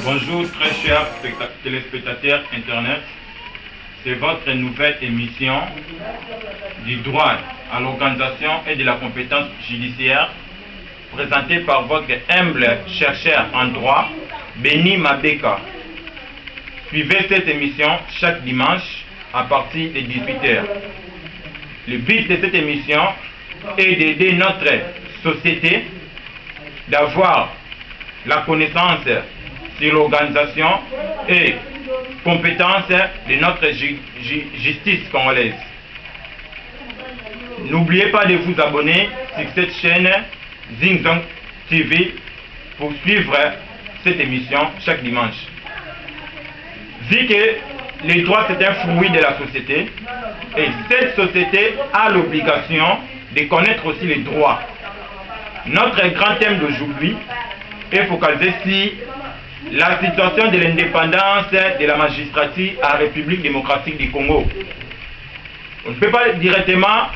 Bonjour très chers téléspectateurs Internet, c'est votre nouvelle émission du droit à l'organisation et de la compétence judiciaire présentée par votre humble chercheur en droit, Béni Mabeka. Suivez cette émission chaque dimanche à partir de 18h. Le but de cette émission est d'aider notre société d'avoir la connaissance sur l'organisation et compétence de notre justice congolaise. N'oubliez pas de vous abonner sur cette chaîne Zingzong TV pour suivre cette émission chaque dimanche. Vu que les droits c'est un fruit de la société et cette société a l'obligation de connaître aussi les droits. Notre grand thème d'aujourd'hui est focalisé sur la situation de l'indépendance de la magistrature à la République démocratique du Congo. On ne peut pas directement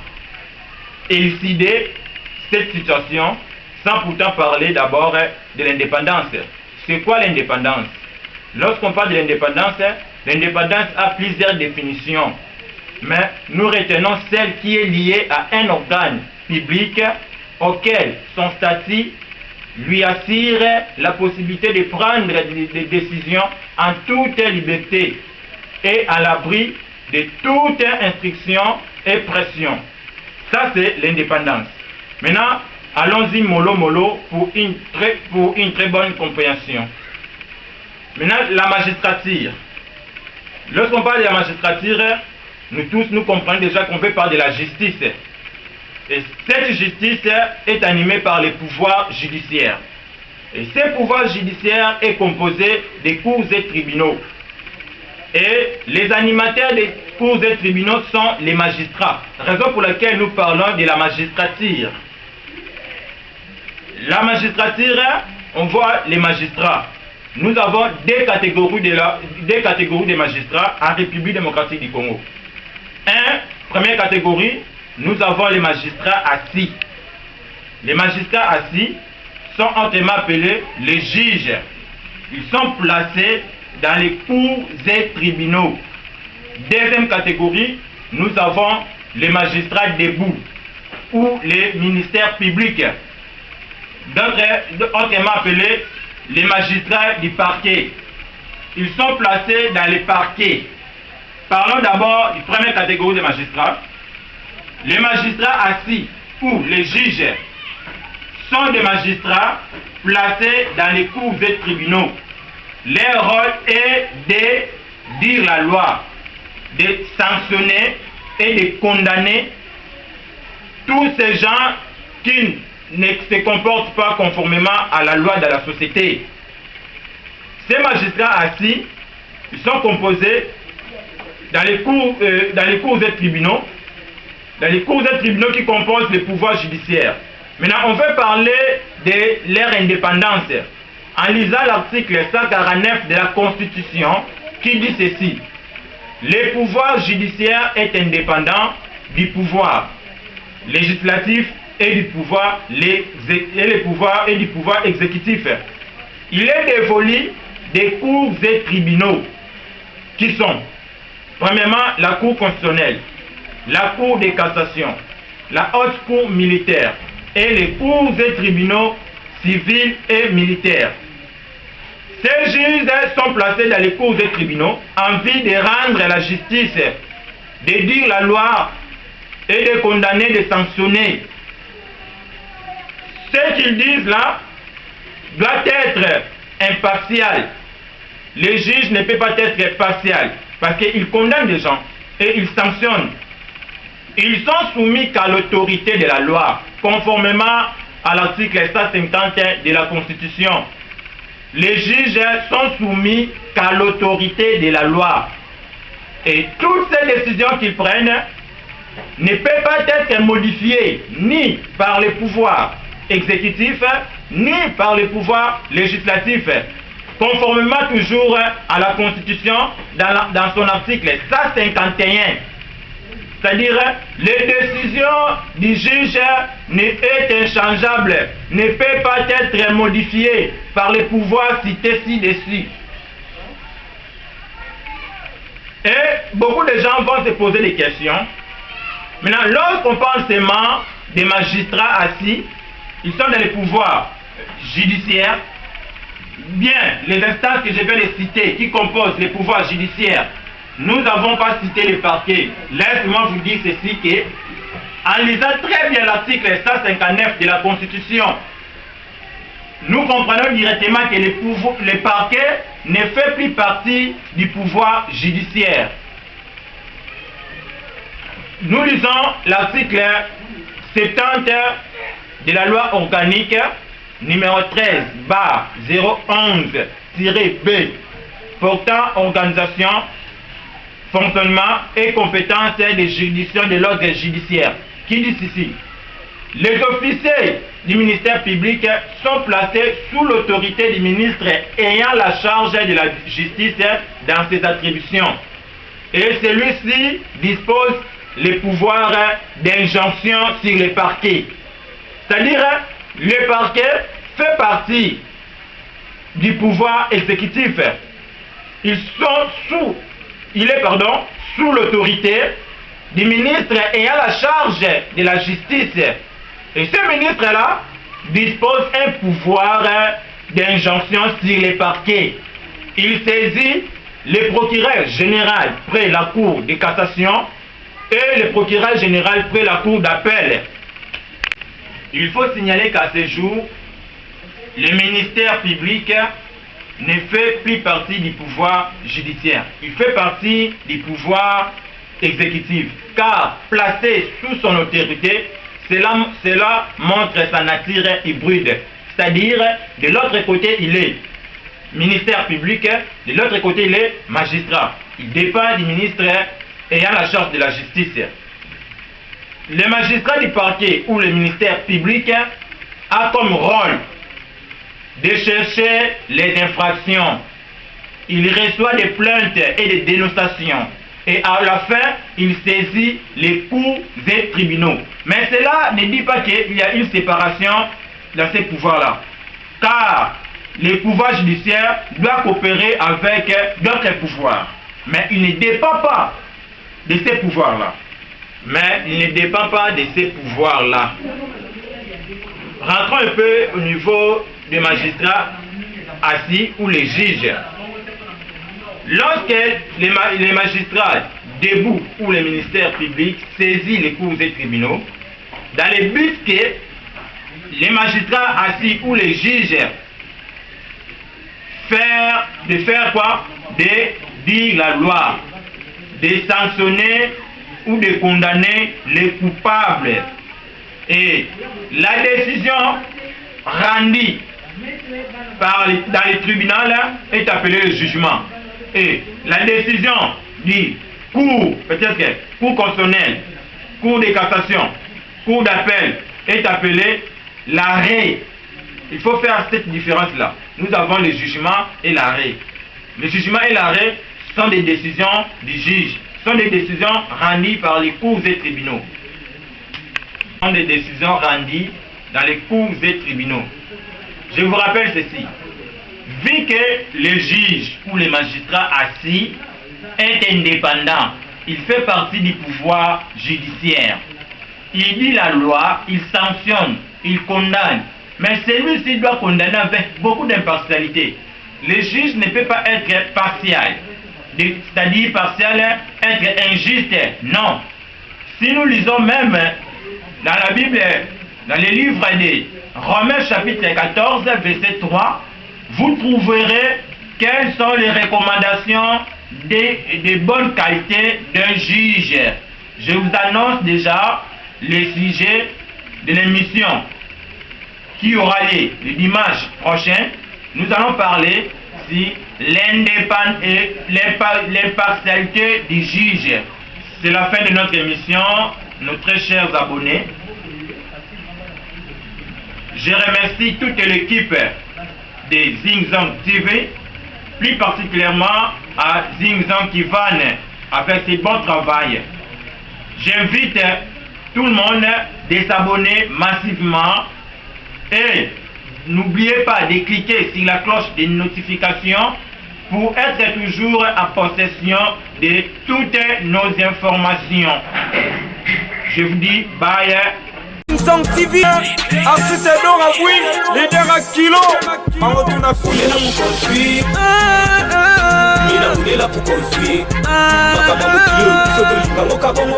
élucider cette situation sans pourtant parler d'abord de l'indépendance. C'est quoi l'indépendance? Lorsqu'on parle de l'indépendance, l'indépendance a plusieurs définitions. Mais nous retenons celle qui est liée à un organe public auquel son statut lui assure la possibilité de prendre des décisions en toute liberté et à l'abri de toute instruction et pression. Ça, c'est l'indépendance. Maintenant, allons-y mollo pour une très bonne compréhension. Maintenant, la magistrature. Lorsqu'on parle de la magistrature, nous tous, nous comprenons déjà qu'on peut parler de la justice. Et cette justice est animée par les pouvoirs judiciaires. Et ces pouvoirs judiciaires est composé des cours et tribunaux. Et les animateurs des cours et tribunaux sont les magistrats. Raison pour laquelle nous parlons de la magistrature. La magistrature, on voit les magistrats. Nous avons deux catégories de magistrats en République démocratique du Congo. Première catégorie, nous avons les magistrats assis. Les magistrats assis sont entièrement appelés les juges. Ils sont placés dans les cours et tribunaux. Deuxième catégorie, nous avons les magistrats debout ou les ministères publics. D'autres entièrement appelés les magistrats du parquet. Ils sont placés dans les parquets. Parlons d'abord de la première catégorie de magistrats. Les magistrats assis ou les juges sont des magistrats placés dans les cours et tribunaux. Leur rôle est de dire la loi, de sanctionner et de condamner tous ces gens qui ne se comportent pas conformément à la loi de la société. Ces magistrats assis ils sont composés dans les cours et tribunaux. Dans les cours et tribunaux qui composent le pouvoir judiciaire. Maintenant, on veut parler de leur indépendance en lisant l'article 149 de la Constitution qui dit ceci. Le pouvoir judiciaire est indépendant du pouvoir législatif et du pouvoir exécutif. Il est dévolu des cours et tribunaux qui sont, premièrement, la Cour constitutionnelle, la Cour de cassation, la Haute Cour militaire et les cours et tribunaux civils et militaires. Ces juges sont placés dans les cours et tribunaux en vue de rendre la justice, de dire la loi et de condamner, de sanctionner. Ce qu'ils disent là doit être impartial. Les juges ne peuvent pas être partial parce qu'ils condamnent des gens et ils sanctionnent. Ils sont soumis qu'à l'autorité de la loi, conformément à l'article 150 de la Constitution. Les juges sont soumis qu'à l'autorité de la loi. Et toutes ces décisions qu'ils prennent ne peuvent pas être modifiées ni par les pouvoirs exécutifs, ni par les pouvoirs législatifs, conformément toujours à la Constitution dans son article 151. C'est-à-dire, les décisions du juge est inchangeable, ne peut pas être modifiées par les pouvoirs cités ci-dessus. Et beaucoup de gens vont se poser des questions. Maintenant, lorsqu'on parle seulement des magistrats assis, ils sont dans les pouvoirs judiciaires, bien les instances que je vais les citer qui composent les pouvoirs judiciaires, nous n'avons pas cité les parquets. Laisse-moi vous dire ceci que, en lisant très bien l'article 159 de la Constitution, nous comprenons directement que les parquets ne fait plus partie du pouvoir judiciaire. Nous lisons l'article 70 de la loi organique numéro 13/011-B portant organisation, fonctionnement et compétences des juridictions de l'ordre judiciaire, qui dit ceci: les officiers du ministère public sont placés sous l'autorité du ministre ayant la charge de la justice dans ses attributions, et celui-ci dispose les pouvoirs d'injonction sur les parquets. C'est-à-dire, le parquet fait partie du pouvoir exécutif. Il est sous l'autorité du ministre ayant la charge de la justice. Et ce ministre-là dispose un pouvoir d'injonction sur les parquets. Il saisit le procureur général près la cour de cassation et le procureur général près la cour d'appel. Il faut signaler qu'à ce jour, le ministère public ne fait plus partie du pouvoir judiciaire. Il fait partie du pouvoir exécutif. Car placé sous son autorité, cela montre sa nature hybride. C'est-à-dire, de l'autre côté, il est ministère public, de l'autre côté, il est magistrat. Il dépend du ministre ayant la charge de la justice. Le magistrat du parquet ou le ministère public a comme rôle de chercher les infractions. Il reçoit des plaintes et des dénonciations. Et à la fin, il saisit les cours et tribunaux. Mais cela ne dit pas qu'il y a une séparation dans ces pouvoirs-là. Car le pouvoir judiciaire doit coopérer avec d'autres pouvoirs. Mais il ne dépend pas de ces pouvoirs-là. Rentrons un peu au niveau des magistrats assis ou les juges. Lorsque les magistrats debout ou le ministère public saisit les cours et tribunaux, dans le but que les magistrats assis ou les juges de faire quoi? De dire la loi, de sanctionner ou de condamner les coupables. Et la décision rendue dans les tribunaux est appelée le jugement. Et la décision du cour, peut-être cour constitutionnelle, cour de cassation, cour d'appel est appelée l'arrêt. Il faut faire cette différence-là. Nous avons le jugement et l'arrêt. Le jugement et l'arrêt sont des décisions du juge, sont des décisions rendues par les cours et tribunaux. Sont des décisions rendues dans les cours et tribunaux. Je vous rappelle ceci. Vu que le juge ou le magistrat assis est indépendant, il fait partie du pouvoir judiciaire. Il dit la loi, il sanctionne, il condamne. Mais celui-ci doit condamner avec beaucoup d'impartialité. Le juge ne peut pas être partial. C'est-à-dire partial, être injuste. Non. Si nous lisons même dans la Bible, dans les livres de Romains chapitre 14, verset 3, vous trouverez quelles sont les recommandations de bonne qualité d'un juge. Je vous annonce déjà le sujet de l'émission qui aura lieu le dimanche prochain. Nous allons parler sur l'impartialité du juge. C'est la fin de notre émission, nos très chers abonnés. Je remercie toute l'équipe de Zingzong TV, plus particulièrement à Zingzong Kivan avec ses bons travail. j'invite tout le monde de s'abonner massivement et n'oubliez pas de cliquer sur la cloche de notification pour être toujours en possession de toutes nos informations. Je vous dis bye. Zing TV, artiste d'or à oui, leader à kilo, en retour à fouiller. Mina pour construire. Makabamo kilo, biso to libanga kabongo.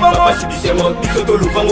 Papa si bisemo, biso to luvango.